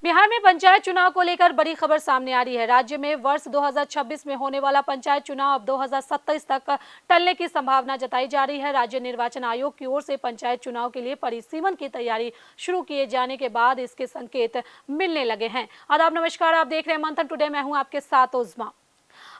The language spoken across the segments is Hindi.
बिहार में पंचायत चुनाव को लेकर बड़ी खबर सामने आ रही है। राज्य में वर्ष 2026 में होने वाला पंचायत चुनाव अब 2027 तक टलने की संभावना जताई जा रही है। राज्य निर्वाचन आयोग की ओर से पंचायत चुनाव के लिए परिसीमन की तैयारी शुरू किए जाने के बाद इसके संकेत मिलने लगे हैं। आदाब, नमस्कार, आप देख रहे हैं मंथन टुडे। मैं हूं आपके साथ उज़मा।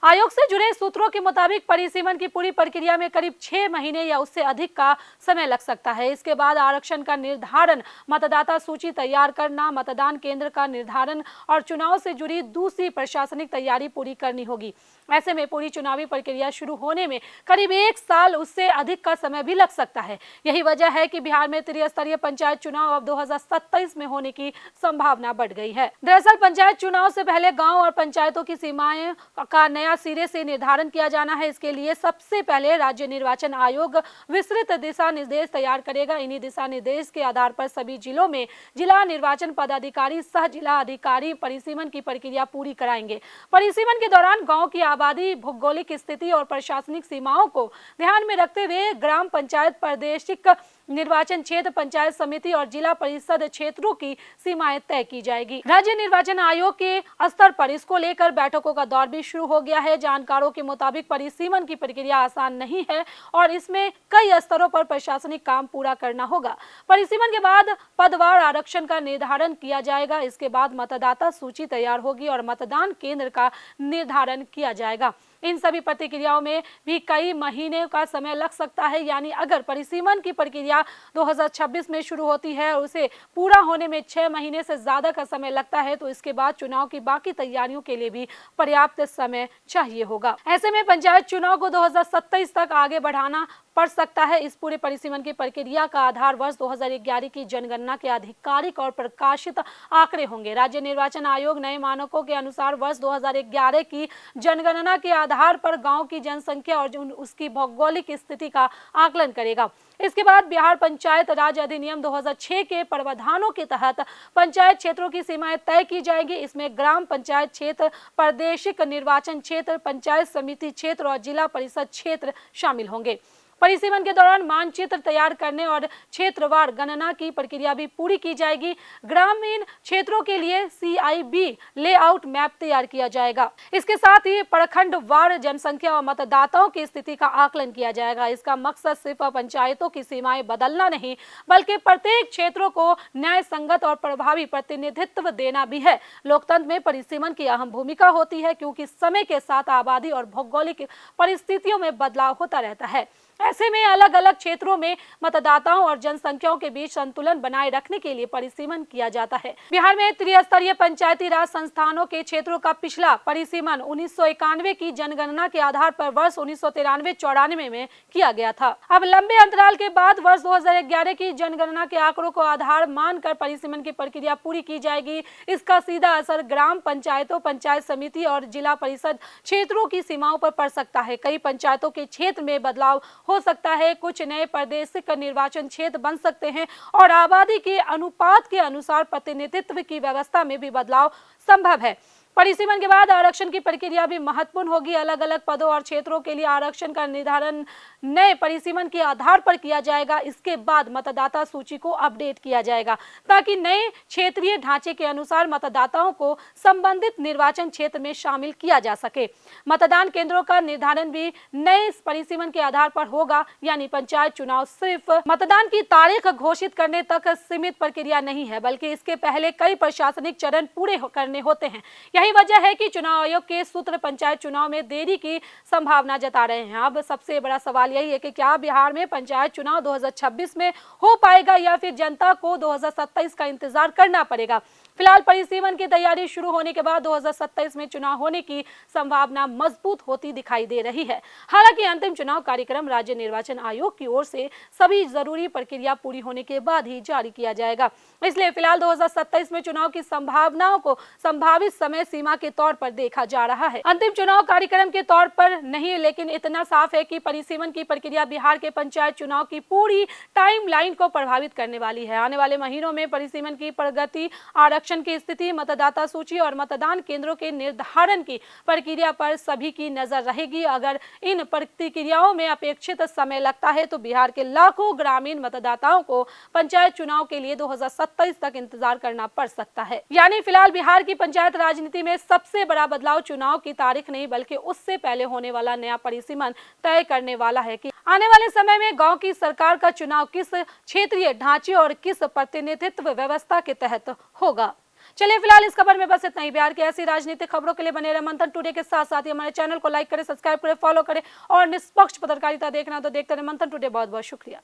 आयोग से जुड़े सूत्रों के मुताबिक परिसीमन की पूरी प्रक्रिया में करीब 6 महीने या उससे अधिक का समय लग सकता है। इसके बाद आरक्षण का निर्धारण, मतदाता सूची तैयार करना, मतदान केंद्र का निर्धारण और चुनाव से जुड़ी दूसरी प्रशासनिक तैयारी पूरी करनी होगी। ऐसे में पूरी चुनावी प्रक्रिया शुरू होने में करीब 1 साल उससे अधिक का समय भी लग सकता है। यही वजह है कि बिहार में त्रिस्तरीय पंचायत चुनाव अब 2027 में होने की संभावना बढ़ गई है। दरअसल पंचायत चुनाव से पहले गाँव और पंचायतों की सीमाएं का नया सिरे से निर्धारण किया जाना है। इसके लिए सबसे पहले राज्य निर्वाचन आयोग विस्तृत दिशा निर्देश तैयार करेगा। इन्हीं दिशा निर्देश के आधार पर सभी जिलों में जिला निर्वाचन पदाधिकारी सह जिला अधिकारी परिसीमन की प्रक्रिया पूरी कराएंगे। परिसीमन के दौरान गांव की आबादी, भौगोलिक स्थिति और प्रशासनिक सीमाओं को ध्यान में रखते हुए ग्राम पंचायत, प्रादेशिक निर्वाचन क्षेत्र, पंचायत समिति और जिला परिषद क्षेत्रों की सीमाएं तय की जाएगी। राज्य निर्वाचन आयोग के स्तर पर इसको लेकर बैठकों का दौर भी शुरू हो गया है। जानकारों के मुताबिक परिसीमन की प्रक्रिया आसान नहीं है और इसमें कई स्तरों पर प्रशासनिक काम पूरा करना होगा। परिसीमन के बाद पदवार आरक्षण का निर्धारण किया जाएगा। इसके बाद मतदाता सूची तैयार होगी और मतदान केंद्र का निर्धारण किया जाएगा। इन सभी प्रक्रियाओं में भी कई महीने का समय लग सकता है। यानी अगर परिसीमन की प्रक्रिया 2026 में शुरू होती है और उसे पूरा होने में 6 महीने से ज्यादा का समय लगता है तो इसके बाद चुनाव की बाकी तैयारियों के लिए भी पर्याप्त समय चाहिए होगा। ऐसे में पंचायत चुनाव को 2027 तक आगे बढ़ाना पड़ सकता है। इस पूरे परिसीमन की प्रक्रिया का आधार वर्ष 2011 की जनगणना के आधिकारिक और प्रकाशित आंकड़े होंगे। राज्य निर्वाचन आयोग नए मानकों के अनुसार वर्ष 2011 की जनगणना के आधार पर गांव की जनसंख्या और उसकी भौगोलिक स्थिति का आकलन करेगा। इसके बाद बिहार पंचायत राज अधिनियम 2006 के प्रावधानों के तहत पंचायत क्षेत्रों की सीमाएं तय की जाएंगी। इसमें ग्राम पंचायत क्षेत्र, प्रादेशिक निर्वाचन क्षेत्र, पंचायत समिति क्षेत्र और जिला परिषद क्षेत्र शामिल होंगे। परिसीमन के दौरान मानचित्र तैयार करने और क्षेत्रवार गणना की प्रक्रिया भी पूरी की जाएगी। ग्रामीण क्षेत्रों के लिए CIB लेआउट मैप तैयार किया जाएगा। इसके साथ ही प्रखंडवार जनसंख्या और मतदाताओं की स्थिति का आकलन किया जाएगा। इसका मकसद सिर्फ पंचायतों की सीमाएं बदलना नहीं, बल्कि प्रत्येक क्षेत्रों को न्याय संगत और प्रभावी प्रतिनिधित्व देना भी है। लोकतंत्र में परिसीमन की अहम भूमिका होती है क्योंकि समय के साथ आबादी और भौगोलिक परिस्थितियों में बदलाव होता रहता है। ऐसे में अलग अलग क्षेत्रों में मतदाताओं और जनसंख्याओं के बीच संतुलन बनाए रखने के लिए परिसीमन किया जाता है। बिहार में त्रिस्तरीय पंचायती राज संस्थानों के क्षेत्रों का पिछला परिसीमन 1991 की जनगणना के आधार पर वर्ष 1993-94 में किया गया था। अब लंबे अंतराल के बाद वर्ष 2011 की जनगणना के आंकड़ों को आधार मानकर परिसीमन की प्रक्रिया पूरी की जाएगी। इसका सीधा असर ग्राम पंचायतों, पंचायत समिति और जिला परिषद क्षेत्रों की सीमाओं पर पड़ सकता है। कई पंचायतों के क्षेत्र में बदलाव हो सकता है, कुछ नए प्रादेशिक निर्वाचन क्षेत्र बन सकते हैं और आबादी के अनुपात के अनुसार प्रतिनिधित्व की व्यवस्था में भी बदलाव संभव है। परिसीमन के बाद आरक्षण की प्रक्रिया भी महत्वपूर्ण होगी। अलग अलग पदों और क्षेत्रों के लिए आरक्षण का निर्धारण नए परिसीमन के आधार पर किया जाएगा। इसके बाद मतदाता सूची को अपडेट किया जाएगा ताकि नए क्षेत्रीय ढांचे के अनुसार मतदाताओं को संबंधित निर्वाचन क्षेत्र में शामिल किया जा सके। मतदान केंद्रों का निर्धारण भी नए परिसीमन के आधार पर होगा। यानी पंचायत चुनाव सिर्फ मतदान की तारीख घोषित करने तक सीमित प्रक्रिया नहीं है, बल्कि इसके पहले कई प्रशासनिक चरण पूरे करने होते हैं। यही वजह है कि चुनाव आयोग के सूत्र पंचायत चुनाव में देरी की संभावना जता रहे हैं। अब सबसे बड़ा सवाल यही है कि क्या बिहार में पंचायत चुनाव 2026 में हो पाएगा या फिर जनता को 2027 का इंतजार करना पड़ेगा। फिलहाल परिसीमन की तैयारी शुरू होने के बाद 2027 में चुनाव होने की संभावना मजबूत होती दिखाई दे रही है। हालांकि अंतिम चुनाव कार्यक्रम राज्य निर्वाचन आयोग की ओर से सभी जरूरी प्रक्रिया पूरी होने के बाद ही जारी किया जाएगा। इसलिए फिलहाल 2027 में चुनाव की संभावनाओं को संभावित समय सीमा के तौर पर देखा जा रहा है। अंतिम चुनाव कार्यक्रम के तौर पर नहीं, लेकिन इतना साफ है कि परिसीमन की प्रक्रिया बिहार के पंचायत चुनाव की पूरी टाइमलाइन को प्रभावित करने वाली है। आने वाले महीनों में परिसीमन की प्रगति, आरक्षण की स्थिति, मतदाता सूची और मतदान केंद्रों के निर्धारण की प्रक्रिया पर सभी की नजर रहेगी। अगर इन प्रक्रियाओं में अपेक्षित समय लगता है तो बिहार के लाखों ग्रामीण मतदाताओं को पंचायत चुनाव के लिए 2027 तक इंतजार करना पड़ सकता है। यानी फिलहाल बिहार की पंचायत राजनीति में सबसे बड़ा बदलाव चुनाव की तारीख नहीं बल्कि उससे पहले होने वाला नया परिसीमन तय करने वाला है कि आने वाले समय में गांव की सरकार का चुनाव किस क्षेत्रीय ढांचे और किस प्रतिनिधित्व व्यवस्था के तहत होगा। चलिए फिलहाल इस खबर में बस इतना ही। बिहार की ऐसी राजनीतिक खबरों के लिए बने रहे मंथन टुडे के साथ साथ ही हमारे चैनल को लाइक करें, सब्सक्राइब करें, फॉलो करें और निष्पक्ष पत्रकारिता देखना तो देखते रहे मंथन टुडे। बहुत बहुत शुक्रिया।